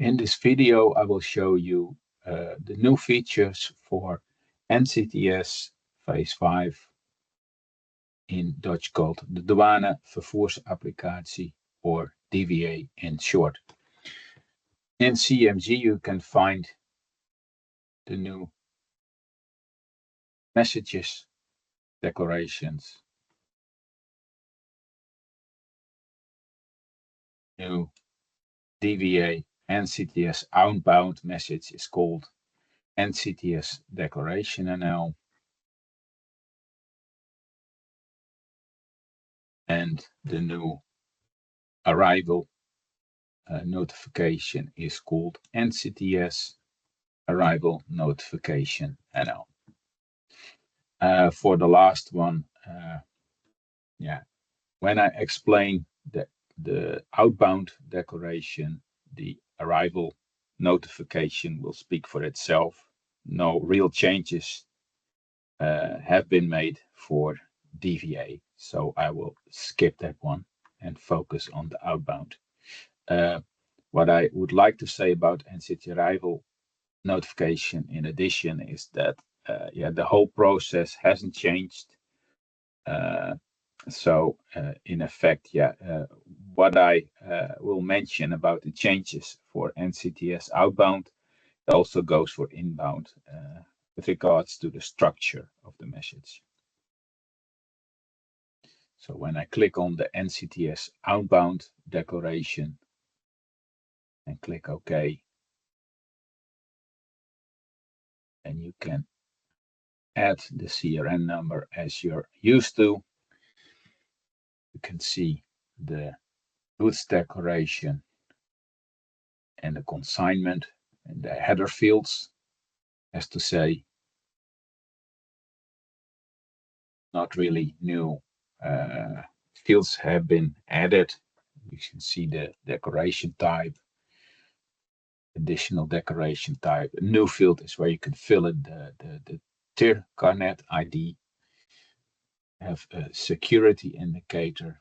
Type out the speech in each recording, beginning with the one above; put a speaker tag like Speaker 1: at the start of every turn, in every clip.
Speaker 1: In this video, I will show you the new features for NCTS Phase 5, in Dutch called de douane vervoersapplicatie, or DVA in short. In CMG, you can find the new messages, declarations, new DVA NCTS outbound message is called NCTS declaration NL, and the new arrival notification is called NCTS arrival notification NL. For the last one, when I explain the outbound declaration, the arrival notification will speak for itself. No real changes have been made for DVA, so I will skip that one and focus on the outbound. What I would like to say about NCT arrival notification in addition is that the whole process hasn't changed. In effect, what I will mention about the changes for NCTS outbound also goes for inbound with regards to the structure of the message. So when I click on the NCTS outbound declaration and click OK, and you can add the CRN number as you're used to. You can see the goods declaration and the consignment and the header fields, as to say, not really new fields have been added. You can see the decoration type, additional decoration type. A new field is where you can fill in the TIR Carnet ID, have a security indicator,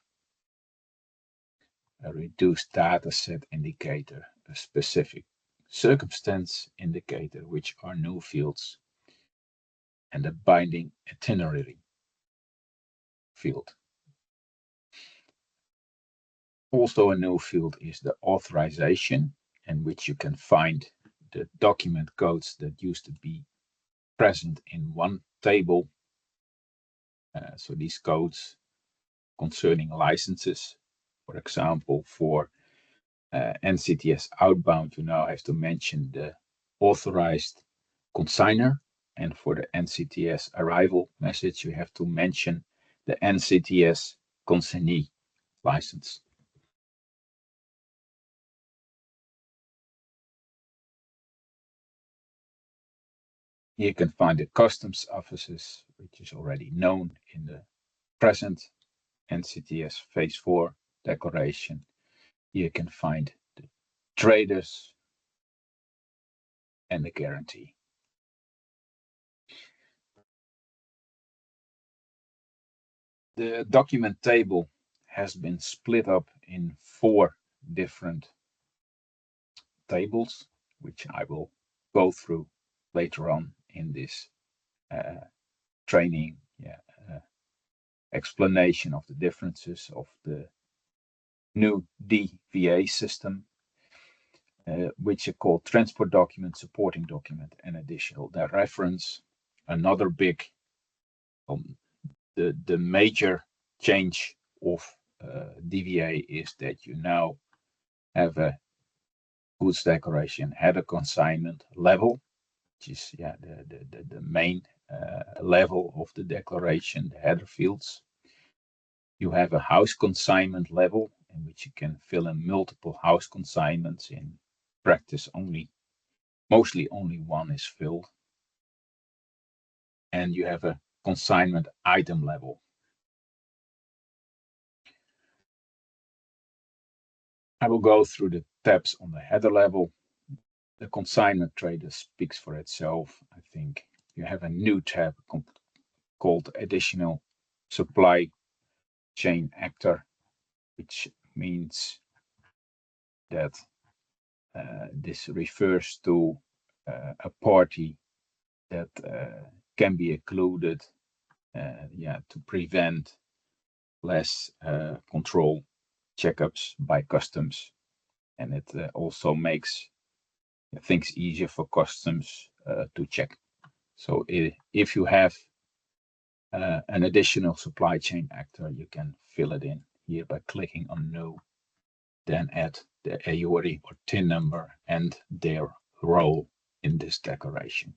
Speaker 1: a reduced data set indicator, a specific circumstance indicator, which are new fields, and a binding itinerary field. Also a new field is the authorization, in which you can find the document codes that used to be present in one table. So these codes concerning licenses, for example, for NCTS outbound, you now have to mention the authorized consigner, and for the NCTS arrival message, you have to mention the NCTS consignee license. Here you can find the customs offices, which is already known in the present NCTS Phase 4 declaration. Here you can find the traders and the guarantee. The document table has been split up in 4 different tables, which I will go through later on in this training explanation of the differences of the new DVA system, which are called transport document, supporting document, and additional reference. Another big, the major change of DVA is that you now have a goods declaration header consignment level, which is the main level of the declaration, the header fields. You have a house consignment level, in which you can fill in multiple house consignments. In practice, mostly only one is filled. And you have a consignment item level. I will go through the tabs on the header level. The consignment trader speaks for itself. I think you have a new tab called additional supply chain actor, which means that this refers to a party that can be included, to prevent less control checkups by customs, and it also makes things easier for customs to check. So if you have an additional supply chain actor, you can fill it in here by clicking on No, then add the AORI or TIN number and their role in this declaration.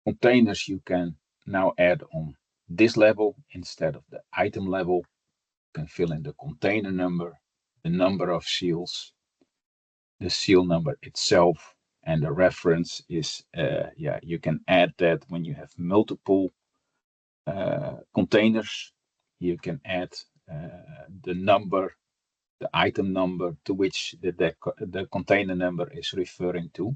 Speaker 1: Containers you can now add on this level instead of the item level. You can fill in the container number, the number of seals, the seal number itself, and the reference is, you can add that when you have multiple containers. You can add the number, the item number to which the container number is referring to.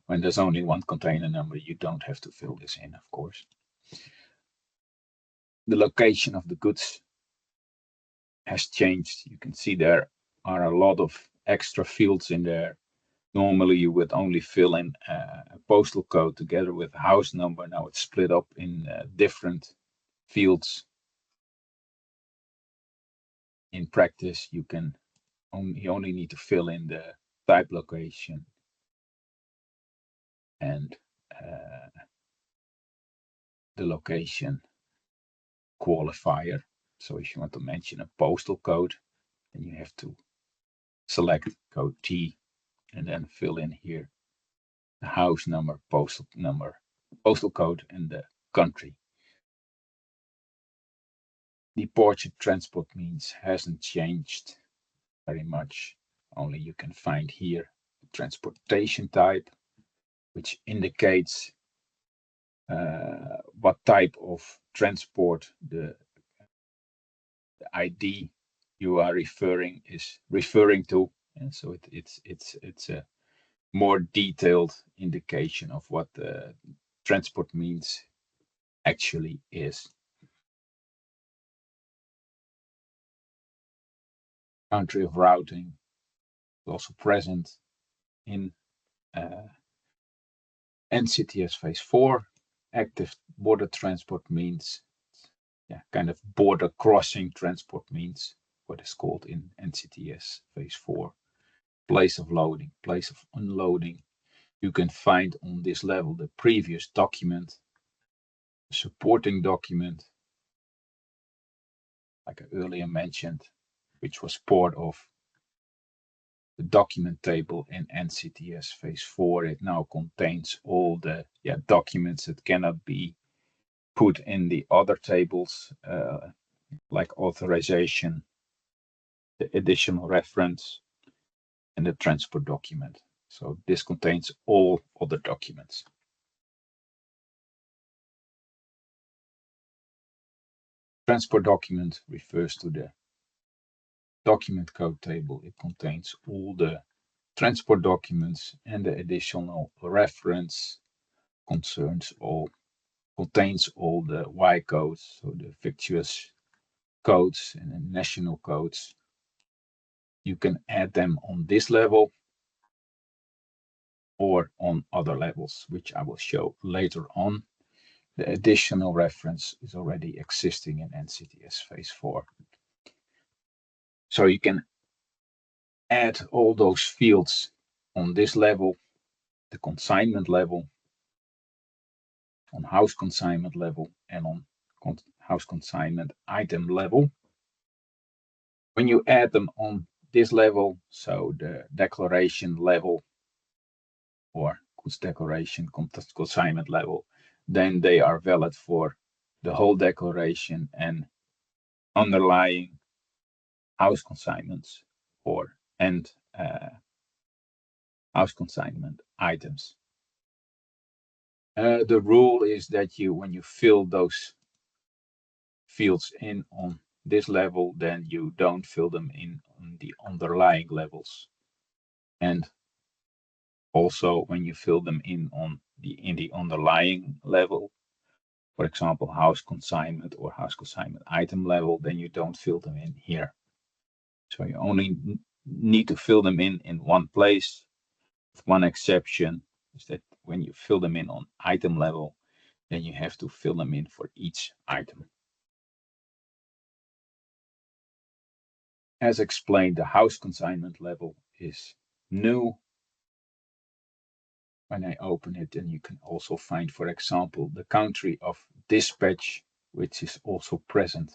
Speaker 1: When there's only one container number, you don't have to fill this in, of course. The location of the goods has changed. You can see there are a lot of extra fields in there. Normally you would only fill in a postal code together with a house number. Now it's split up in different fields. In practice, you only need to fill in the type location and the location qualifier. So if you want to mention a postal code, then you have to select code T and then fill in here the house number, postal code, and the country. Departure transport means hasn't changed very much. Only you can find here the transportation type, which indicates what type of transport the ID you are referring to, and so it's a more detailed indication of what the transport means actually is. Country of routing is also present in NCTS phase 4. Active border transport means kind of border crossing transport means what is called in NCTS phase 4. Place of loading, place of unloading. You can find on this level the previous document, supporting document, like I earlier mentioned, which was part of the document table in NCTS phase 4. It now contains all the documents that cannot be put in the other tables, like authorization, the additional reference, and the transport document. So this contains all other documents. Transport document refers to the document code table. It contains all the transport documents, and the additional reference contains all the Y codes, so the fictitious codes and the national codes. You can add them on this level or on other levels, which I will show later on. The additional reference is already existing in NCTS phase 4. So you can add all those fields on this level, the consignment level, on house consignment level, and on house consignment item level. When you add them on this level, so the declaration level or goods declaration consignment level, then they are valid for the whole declaration and underlying house consignments and house consignment items. The rule is that when you fill those fields in on this level, then you don't fill them in on the underlying levels. And also when you fill them in the underlying level, for example, house consignment or house consignment item level, then you don't fill them in here. So you only need to fill them in one place. With one exception is that when you fill them in on item level, then you have to fill them in for each item. As explained, the house consignment level is new. When I open it, then you can also find, for example, the country of dispatch, which is also present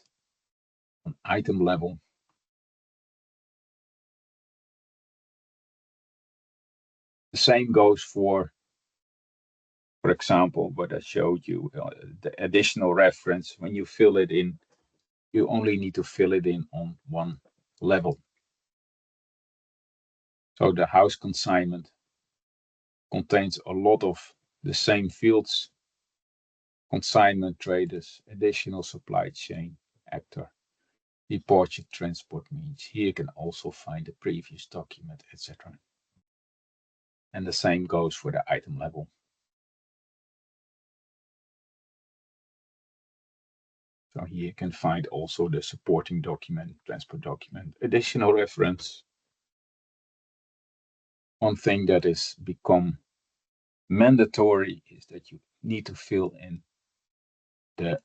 Speaker 1: on item level. The same goes for example, what I showed you, the additional reference. When you fill it in, you only need to fill it in on one level. So the house consignment contains a lot of the same fields: consignment traders, additional supply chain actor, departure transport means. Here you can also find the previous document, etc. And the same goes for the item level. So here you can find also the supporting document, transport document, additional reference. One thing that has become mandatory is that you need to fill in the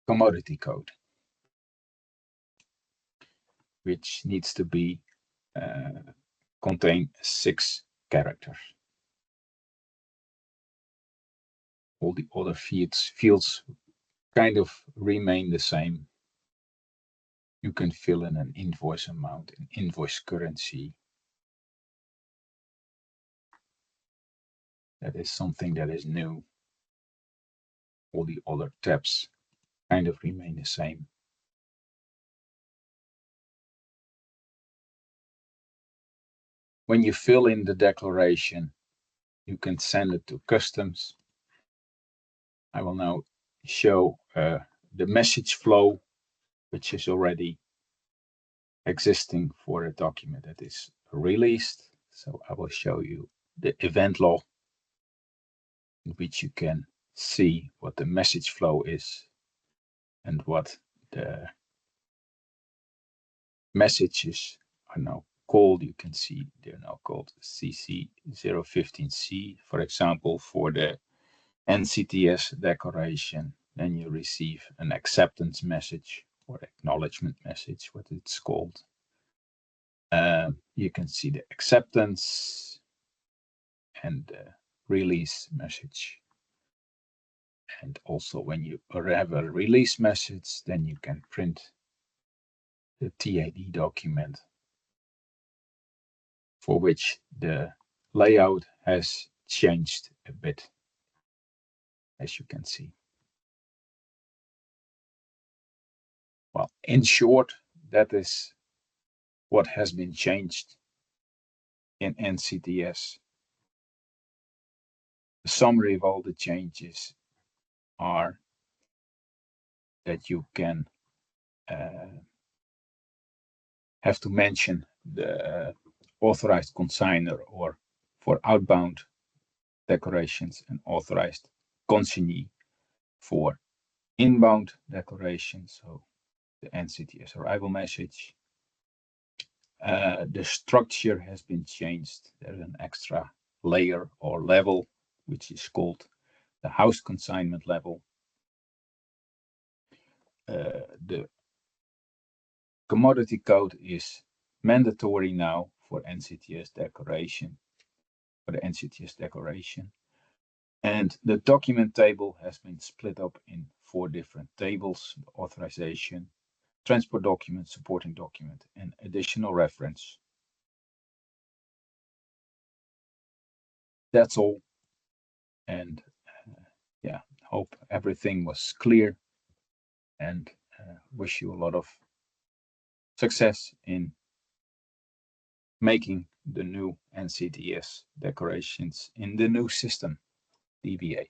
Speaker 1: commodity code, which needs to be contain 6 characters. All the other fields kind of remain the same. You can fill in an invoice amount, an invoice currency. That is something that is new. All the other tabs kind of remain the same. When you fill in the declaration, you can send it to customs. I will now show the message flow, which is already existing for a document that is released. So I will show you the event log, in which you can see what the message flow is and what the messages are now called. You can see they're now called CC015C, for example, for the NCTS declaration. Then you receive an acceptance message or acknowledgement message, what it's called. You can see the acceptance and the release message. And also when you have a release message, then you can print the TAD document, for which the layout has changed a bit, as you can see. Well, in short, that is what has been changed in NCTS. The summary of all the changes are that you can have to mention the authorized consignor, or for outbound declarations, and authorized consignee for inbound declarations, so the NCTS arrival message. The structure has been changed. There's an extra layer or level, which is called the house consignment level. The commodity code is mandatory now for NCTS declaration, and the document table has been split up in 4 different tables: the authorization, transport document, supporting document, and additional reference. That's all. And yeah, hope everything was clear, and wish you a lot of success in making the new NCTS declarations in the new system, DVA.